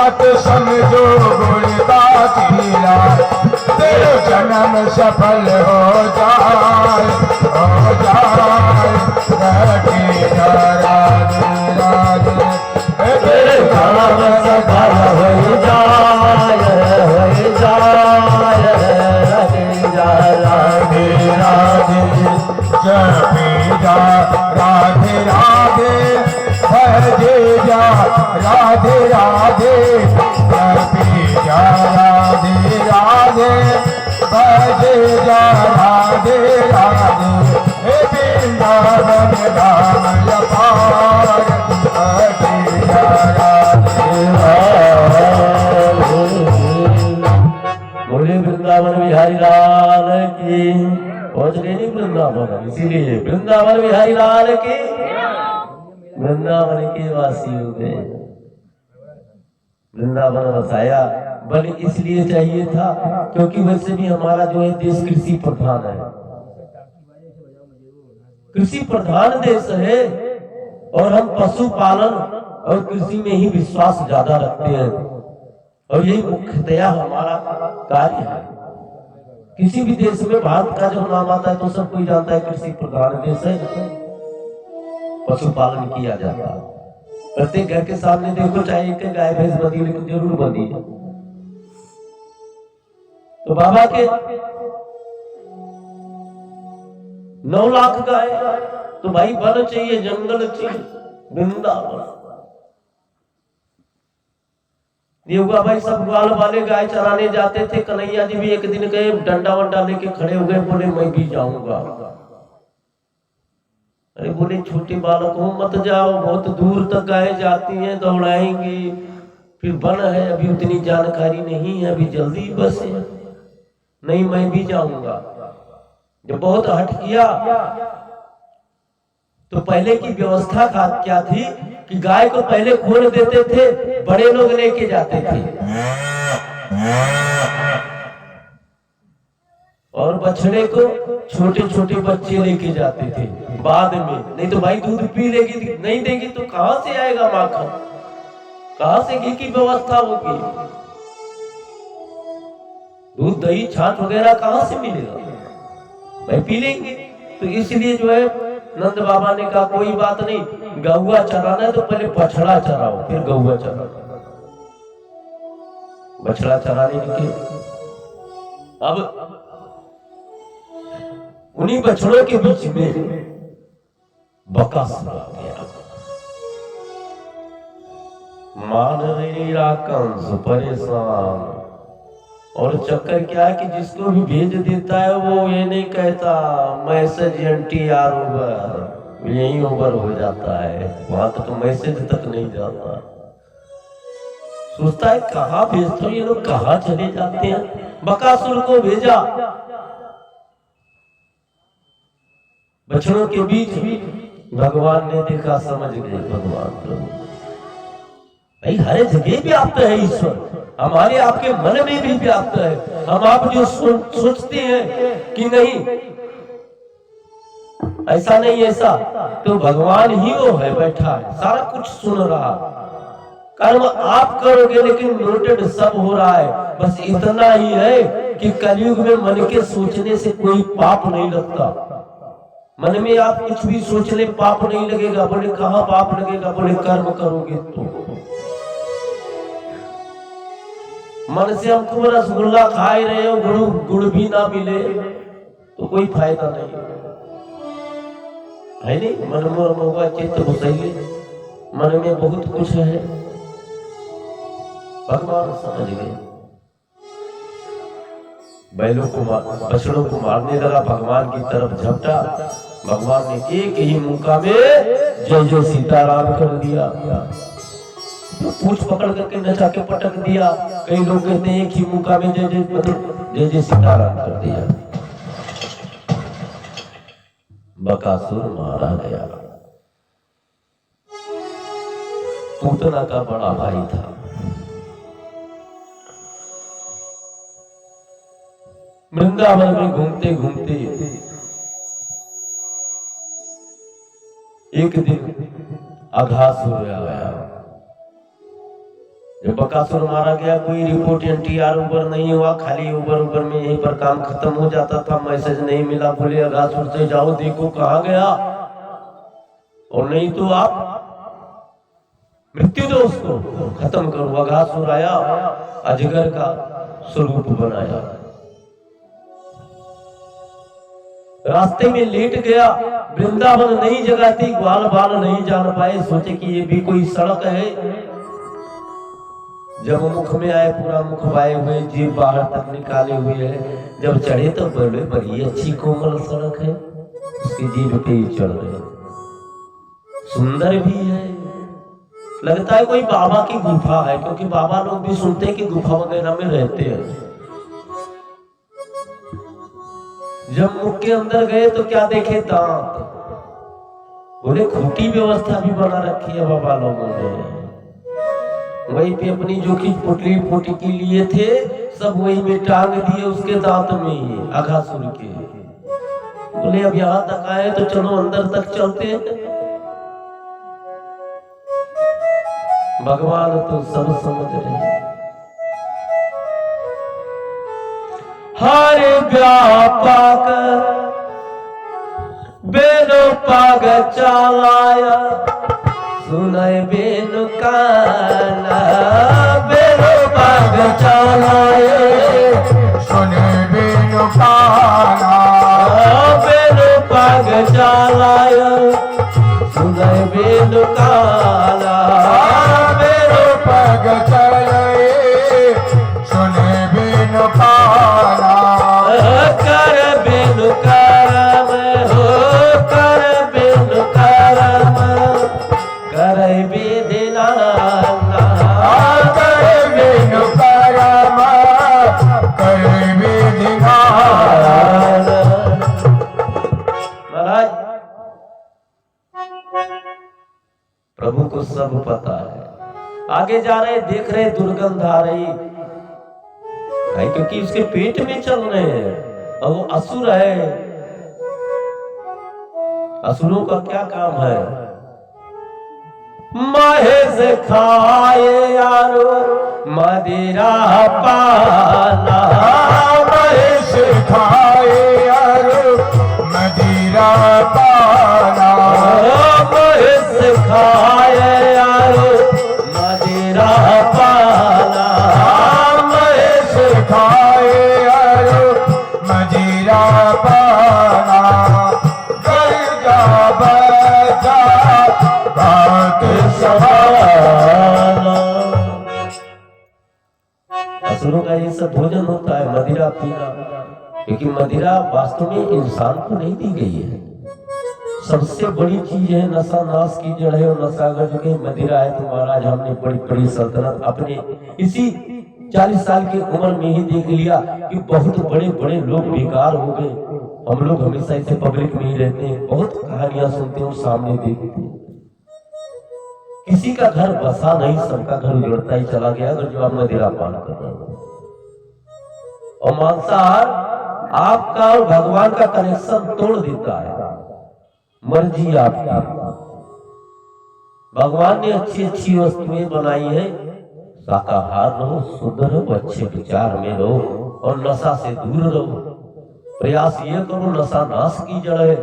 मत समझो गुणता कीला, तेरे जन्म सफल हो जाए, हो जाए। रटे राधे राधे, तेरे जन्म सफल हो जाए, हो जाए। राधे राधे जपी जा, राधे राधे भजे जा, राधे राधे जपी जा, राधे राधे भजे जा, राधे राधे। हे वृंदावन धाम अपार, भजे जा राधे राधे। बोले वृंदावन बिहारी लाल की। पहुंच गए नहीं वृंदावन, इसीलिए वृंदावन बिहारी लाल की। वृंदावन के वासी हो गए, वृंदावन बसाया। बल इसलिए चाहिए था क्योंकि वैसे भी हमारा जो है देश कृषि प्रधान है, कृषि प्रधान देश है, और हम पशुपालन और कृषि में ही विश्वास ज्यादा रखते हैं, और यही मुख्यतया हमारा कार्य है। किसी भी देश में भारत का जब नाम आता है तो सब कोई जानता है कृषि प्रधान देश है, पशुपालन किया जाता है। प्रत्येक घर के सामने देखो, चाहे एक गाय भैंस बंधी, लेकिन जरूर बंधी है। तो बाबा के 9 लाख गाय, तो भाई वन चाहिए, जंगल चाहिए, वृंदावन। ये हुआ भाई, सब ग्वाल वाले गाय चराने जाते थे। कन्हैया जी भी एक दिन गए, डंडा वंडा लेके खड़े हो गए, बोले मैं भी जाऊंगा। अरे बोले छोटे बालक हो, मत जाओ, बहुत दूर तक गाय जाती हैं, दौड़ाएंगी, फिर वन है, अभी उतनी जानकारी नहीं है, अभी जल्दी बस है। नहीं, मैं भी जाऊंगा। जब बहुत हट किया तो पहले की व्यवस्था क्या थी कि गाय को पहले खोल देते थे, बड़े लोग लेके जाते थे, और बछड़े को छोटे छोटे बच्चे लेके जाते थे बाद में। नहीं तो भाई दूध पी लेगी, नहीं देगी तो कहां से आएगा माखन, कहां से घी की व्यवस्था होगी, दूध दही छाछ वगैरह कहां से मिलेगा, भाई पी लेंगे। तो इसलिए जो है नंद बाबा ने कहा कोई बात नहीं, गौआ चराना है तो पहले बछड़ा चराओ, फिर गौआ चराओ। बछड़ा चराने के अब उन्हीं बछड़ों के बीच में बकासुर आ गया। मान रहा कंस परेशान, और चक्कर क्या है कि जिसको भी भेज देता है वो ये नहीं कहता मैसेज NTR ओवर, यही ओवर हो जाता है, वहां तक तो मैसेज तक नहीं जाता। सोचता है कहाँ भेजता हूँ, ये लोग कहाँ चले जाते हैं। बकासुर को भेजा, बछड़ों के बीच भगवान ने देखा, समझ गए भगवान प्रभु भाई हर जगह व्याप्त है ईश्वर, हमारे आपके मन में भी व्याप्त है। हम आप जो सोचते हैं कि नहीं ऐसा नहीं ऐसा, तो भगवान ही वो है, बैठा है, सारा कुछ सुन रहा। कर्म आप करोगे लेकिन नोटेड सब हो रहा है। बस इतना ही है कि कलयुग में मन के सोचने से कोई पाप नहीं लगता। मन में आप कुछ भी सोच ले पाप नहीं लगेगा। बोले कहां पाप लगेगा, बोले कर्म करोगे तो। मन से हम खूब रसगुल्ला खा ही रहे हो, गुड़ भी ना मिले तो कोई फायदा नहीं है। नहीं, मन में चित्त घुसाइए, मन में बहुत कुछ है, भगवान समझ गए। बैलों को बछड़ों को मारने लगा, भगवान की तरफ झपटा। भगवान ने एक ही मुक्का में जय जय सीताराम कर दिया, पूछ पकड़ करके नचा के पटक दिया। कई लोग कहते हैं एक ही मुक्का में जय जय मतलब जय जय सीताराम कर दिया। बकासुर मारा गया। पूतना का बड़ा भाई था, वृंदावन में घूमते घूमते एक दिन आघासुर आ गया। जब बकासुर मारा गया कोई रिपोर्ट एनटीआर ऊपर नहीं हुआ, खाली ऊपर में यहीं पर काम खत्म हो जाता था, मैसेज नहीं मिला, बोले अगासुर से जाओ देखो कहाँ गया, और नहीं तो आप मृत्यु दो उसको, खत्म करो। अगासुर आया, अजगर का स्वरूप बनाया, रास्ते में लेट गया, वृंदावन नहीं जगह थी, ग्वाल बाल नहीं जान पाए, सोचे कि ये भी कोई सड़क है। जब मुख में आए, पूरा मुख वाए हुए, जीभ बाहर तक निकाले हुए है, जब चढ़े तो बड़े बड़ी अच्छी कोमल सड़क है, उसकी जीभ पे ही चल रहे, सुंदर भी है, लगता है कोई बाबा की गुफा है, क्योंकि बाबा लोग भी सुनते हैं कि गुफा वगैरह में रहते हैं। जब मुख के अंदर गए तो क्या देखे, दांत, बोले खूंटी व्यवस्था भी बना रखी है बाबा लोगों ने, वहीं पे अपनी जो की पोटली पोटकी लिए थे सब वहीं में टांग दिए उसके दांत में, अघासुर के। बोले अब यहाँ तक आए तो चलो अंदर तक चलते हैं। भगवान तो सब समझ रहे, हरे व्यापक बेनो पाग चालाया, सुनाय बेनु काना, बेनु पाग चालाए, सुने बिनु काना, बेनु पाग चालाया, सुनाय बेनु काना, बेनु पग चले, सुने बिनु काना, कर बेनु करम हो, कर बेनु करम, करे विधिना, करे बिनु करम, करे विधिना। महाराज प्रभु को सब पता है, आगे जा रहे, देख रहे, दुर्गंध आ रही भाई, क्योंकि उसके पेट में चल रहे हैं, और वो असुर है। असुरों का क्या काम है, महेश खाए यारो मदिरा पाना, महेश खाए यारो मदिरा पाना, महेश खाए यारो मदिरा पाना, महेश खाए यारो मदिरा पाना, गर्जा बजा बात सवाना। असुरों का ये सब भोजन होता है, मदिरा पीना, क्योंकि मदिरा वास्तव में इंसान को नहीं दी गई है, सबसे बड़ी चीज है, नशा नाश की जड़ है, और नशा अगर जो कि मदिरा है तो महाराज हमने बड़ी बड़ी सल्तनत अपने इसी 40 साल की उम्र में ही देख लिया कि बहुत बड़े बड़े लोग बेकार हो गए। हम लोग हमेशा ऐसे पब्लिक में ही रहते हैं, बहुत कहानियां सुनते हैं और सामने देखते हैं, किसी का घर बसा नहीं, सबका घर उजड़ता ही चला गया अगर जो आप मदिरा पान कर रहे हो। और मांसाहार आपका और भगवान का कनेक्शन तोड़ देता है, मर्जी आपकी। भगवान ने अच्छी अच्छी वस्तुएं बनाई है, शाकाहार रहो, शुद्ध रहो, अच्छे विचार में रहो, और नशा से दूर रहो। प्रयास ये करो, नशा नाश की जड़ है।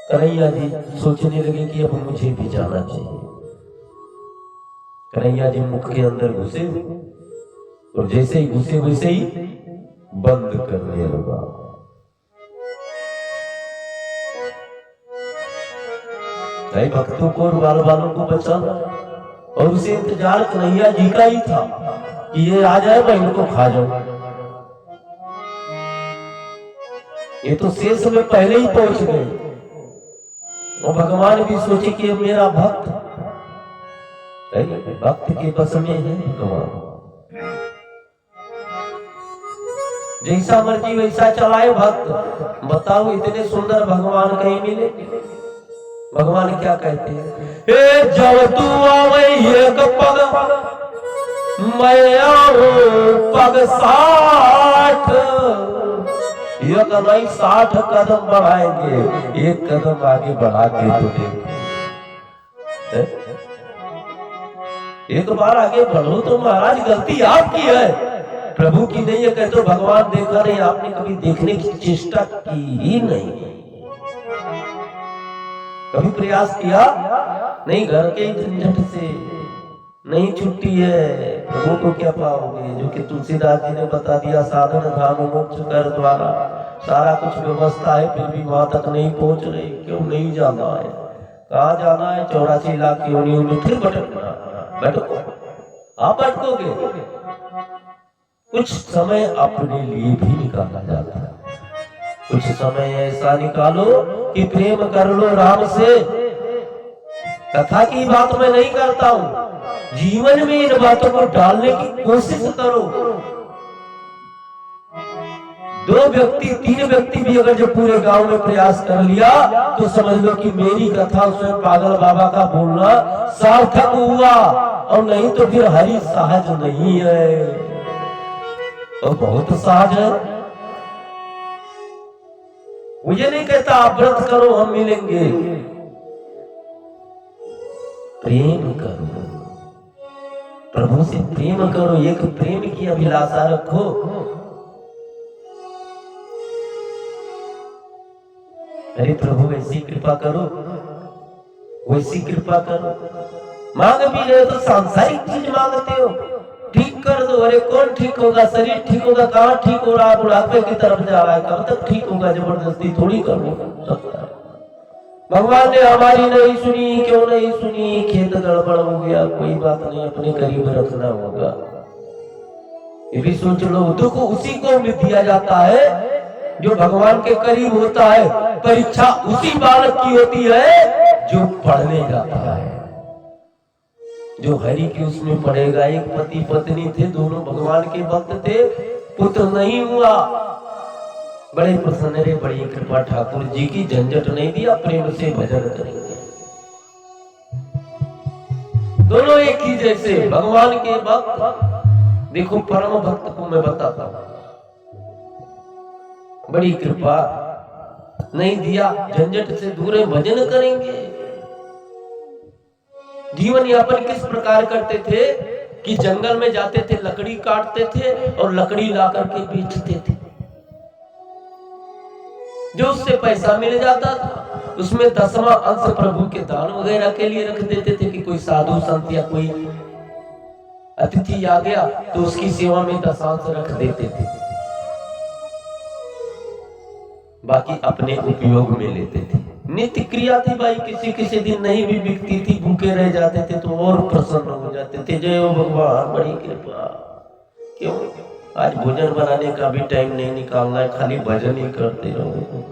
कन्हैया जी सोचने लगे कि अब मुझे भी जाना चाहिए। कन्हैया जी मुख के अंदर घुसे, और जैसे ही घुसे वैसे ही बंद करने लगा। कई भक्तों को और बाल बालों को बचाना, और उसे इंतजार कन्हैया जी का ही था कि ये आ जाए मैं इनको खा जाऊं। ये तो शेष में पहले ही पहुंच गए, और भगवान भी सोचे कि मेरा भक्त भक्त के बस में है भगवान, जैसा मर्जी वैसा चलाए भक्त। बताओ इतने सुंदर भगवान कहीं मिले? भगवान क्या कहते हैं, ए जब तू आवे एक पग मैं आऊं पग 60, एक नहीं 60 कदम बढ़ाएंगे, एक कदम आगे बढ़ा के तो देखो। एक बार आगे बढ़ो तो महाराज गलती आपकी है, प्रभु की नहीं है। कहते भगवान देखा नहीं, आपने कभी देखने की चेष्टा की ही नहीं, कभी प्रयास किया नहीं। घर के झंझट से नहीं छुट्टी है, प्रभु को क्या पाओगे? जो कि तुलसीदास जी ने बता दिया, साधन धाम मोक्ष कर द्वारा। सारा कुछ व्यवस्था है, फिर भी वहां तक नहीं पहुंच रहे। क्यों नहीं जाना है? कहाँ जाना है? 84 लाख योनियों में फिर भटकना। भटको, आप भटकोगे। कुछ समय अपने लिए भी निकाला जाता है। कुछ समय ऐसा निकालो कि प्रेम कर लो राम से। कथा की बात मैं नहीं करता हूं, जीवन में इन बातों को डालने की कोशिश करो। 2 व्यक्ति 3 व्यक्ति भी अगर जो पूरे गांव में प्रयास कर लिया तो समझ लो कि मेरी कथा स्वयं पागल बाबा का बोलना सार्थक हुआ। और नहीं तो फिर हरि सहज नहीं है, और बहुत सहज है। वो ये नहीं कहता आप व्रत करो हम मिलेंगे। प्रेम करो, प्रभु से प्रेम करो, एक प्रेम की अभिलाषा रखो। अरे प्रभु ऐसी कृपा करो, वैसी कृपा करो। मांग भी रहे तो सांसारिक चीज मांगते हो, ठीक कर दो। अरे कौन ठीक होगा? शरीर ठीक होगा? कहाँ ठीक हो रहा है? बुढ़ापे की तरफ जा रहा है, कब तक ठीक होगा? जबरदस्ती थोड़ी करने सकता है। भगवान ने हमारी नहीं सुनी, क्यों नहीं सुनी? खेत गड़बड़ हो गया, कोई बात नहीं, अपने करीब रखना होगा। ये भी सोच लो, दुख उसी को दिया जाता है जो भगवान के करीब होता है। परीक्षा उसी बालक की होती है जो पढ़ने जाता है, जो हरि की उसमें पढ़ेगा। एक पति पत्नी थे, दोनों भगवान के भक्त थे, पुत्र नहीं हुआ। बड़े प्रसन्न रहे, बड़ी कृपा ठाकुर जी की, झंझट नहीं दिया, प्रेम से भजन करेंगे। दोनों एक ही जैसे भगवान के भक्त। देखो परम भक्त को मैं बताता हूं, बड़ी कृपा नहीं दिया, झंझट से दूर है, भजन करेंगे। जीवन यापन किस प्रकार करते थे कि जंगल में जाते थे, लकड़ी काटते थे और लकड़ी ला करके बेचते थे। जो उससे पैसा मिल जाता था उसमें 10वां अंश प्रभु के दान वगैरह के लिए रख देते थे कि कोई साधु संत या कोई अतिथि आ गया तो उसकी सेवा में 10वां रख देते थे, बाकी अपने उपयोग में लेते थे। नित्य क्रिया थी भाई, किसी दिन नहीं भी बिकती थी, भूखे रह जाते थे तो और प्रसन्न हो जाते थे। जय हो भगवान, बड़ी कृपा। क्यों? आज भोजन बनाने का भी टाइम नहीं निकालना है, खाली भजन ही करते रहो।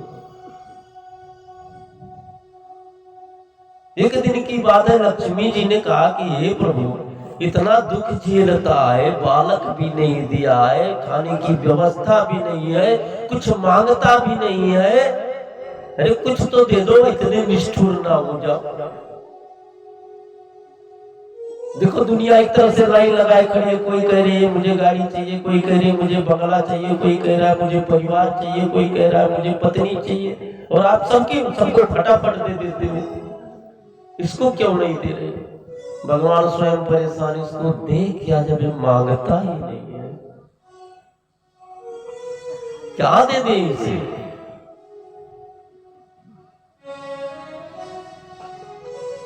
एक दिन की बात है, लक्ष्मी जी ने कहा कि हे प्रभु, इतना दुख झेलता है, बालक भी नहीं दिया है, खाने की व्यवस्था भी नहीं है, कुछ मांगता भी नहीं है, अरे कुछ तो दे दो, इतने निष्ठुर ना हो जाओ। देखो दुनिया एक तरफ से लाइन लगाए खड़ी है, कोई कह रही है मुझे गाड़ी चाहिए, कोई कह रही है मुझे बंगला चाहिए, कोई कह रहा है मुझे परिवार चाहिए, कोई कह रहा है मुझे पत्नी चाहिए, और आप सबको फटाफट दे देते हो। इसको क्यों नहीं दे रहे? भगवान स्वयं परेशान, इसको दे क्या जब ये मांगता ही नहीं है? क्या दे दे इसे?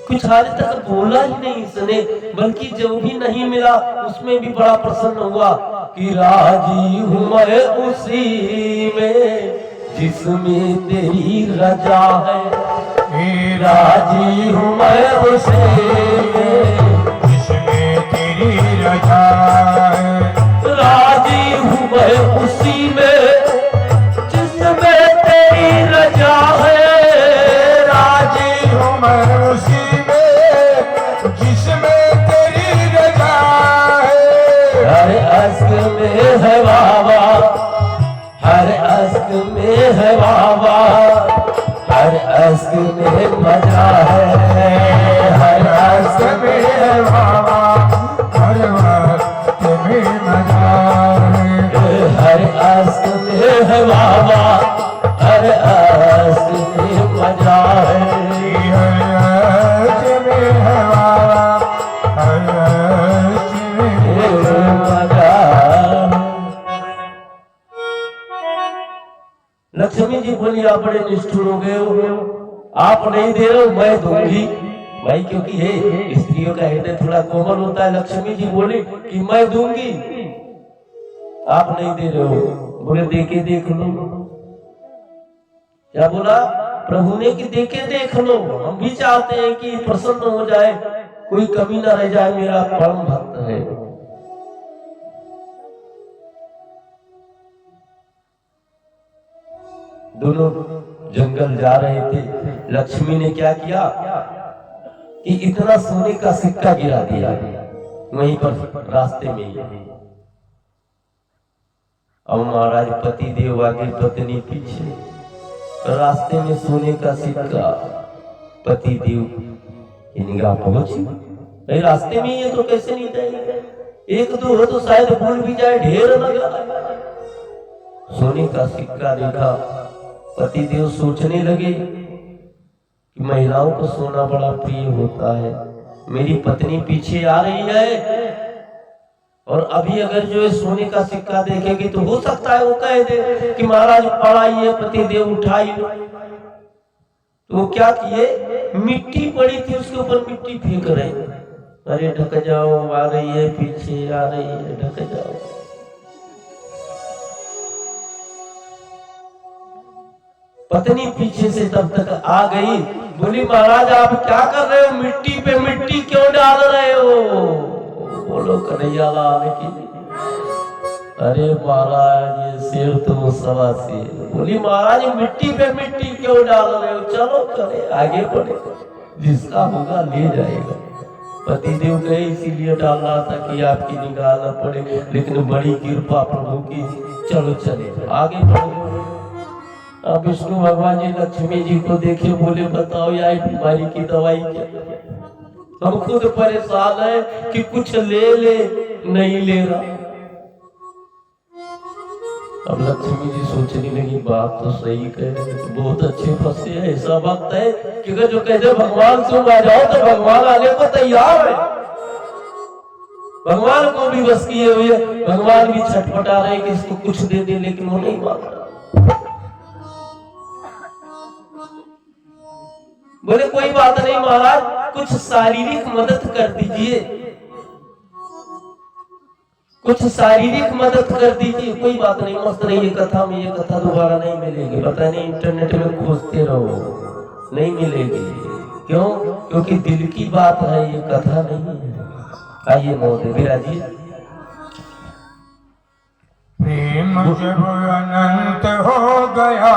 कुछ आज तक बोला ही नहीं इसने, बल्कि जो भी नहीं मिला उसमें भी बड़ा प्रसन्न हुआ कि राजी हूं मैं उसी में जिसमें तेरी रजा है, राजी हूं मैं उसी में जिसमें तेरी रजा है, राजी हूं मैं उसी में जिसमें तेरी रजा है, राजी हूं मैं उसी जिसमें तेरी रजा है। हर अश्क में है बाबा, हर अश्क में है बाबा, हर अश्क में मजा है, हर अश्क में है बाबा, हर वक्त में मजा है, हर अश्क में है बाबा, हर अश्क में मजा है, हर वक्त में है बाबा, हर लक्ष्मी जी बोली आप बड़े निष्ठुर हो गए हो, आप नहीं दे रहे हो मैं दूंगी। भाई क्योंकि ये स्त्रियों का हृदय थोड़ा कोमल होता है। लक्ष्मी जी बोली कि मैं दूंगी, आप नहीं दे रहे हो। बोले देखे देख लो। क्या बोला प्रभु ने कि देखे देख लो। हम भी चाहते हैं कि प्रसन्न हो जाए, कोई कमी ना रह जाए, मेरा परम भक्त है। दोनों जंगल जा रहे थे। लक्ष्मी ने क्या किया कि इतना सोने का सिक्का गिरा दिया वहीं पर रास्ते में ही। अब महाराज पति देव आगे पत्नी पीछे, रास्ते में सोने का सिक्का, पति देव की निगाह पहुंची। भाई रास्ते में ये तो कैसे नहीं जाएगा, एक दो हो तो शायद भूल भी जाए, ढेर लगा। सोने का सिक्का देखा, पति देव सोचने लगे कि महिलाओं को सोना बड़ा प्रिय होता है, मेरी पत्नी पीछे आ रही है और अभी अगर जो है सोने का सिक्का देखेगी तो हो सकता है वो कह दे कि महाराज पढ़ाइए, पति देव उठाइए। तो वो क्या किए, मिट्टी पड़ी थी उसके ऊपर मिट्टी फेंक रहे, अरे ढक जाओ, आ रही है पीछे, आ रही है, ढक जाओ। पत्नी पीछे से तब तक आ गई, बोली महाराज आप क्या कर रहे हो, मिट्टी पे मिट्टी क्यों डाल रहे हो। बोलो कन्हैया लाल की। अरे महाराज ये शेर तो सवा से। बोली महाराज मिट्टी पे मिट्टी क्यों डाल रहे हो, चलो चले आगे बढ़े, जिसका होगा ले जाएगा। पति देव कहे इसीलिए डाल रहा था कि आपकी निगाह न पड़े, लेकिन बड़ी कृपा प्रभु की, चलो चले आगे बढ़े। अब विष्णु भगवान जी लक्ष्मी जी को देखे, बोले बताओ यार बीमारी की दवाई क्या, हम खुद परेशान है कि कुछ ले ले नहीं ले रहा। अब लक्ष्मी जी सोचने लगी बात तो सही कह रहे, तो बहुत अच्छे फंसे है, ऐसा वक्त है कि अगर जो कहते भगवान तुम आ जाओ तो भगवान आने को तैयार है। भगवान को भी बस किए हुए, भगवान भी छटपटा रहे कि इसको कुछ दे दे, लेकिन वो नहीं मांग रहा। बोले कोई बात नहीं महाराज, कुछ शारीरिक मदद कर दीजिए, कुछ शारीरिक मदद कर दीजिए। कोई बात नहीं, मस्त नहीं ये कथा में, ये कथा दोबारा नहीं मिलेगी, पता नहीं इंटरनेट में खोजते रहो, नहीं मिलेगी। क्यों? क्योंकि दिल की बात है, ये कथा नहीं है। आइए महोदय विराजिए। प्रेम जब अनंत हो गया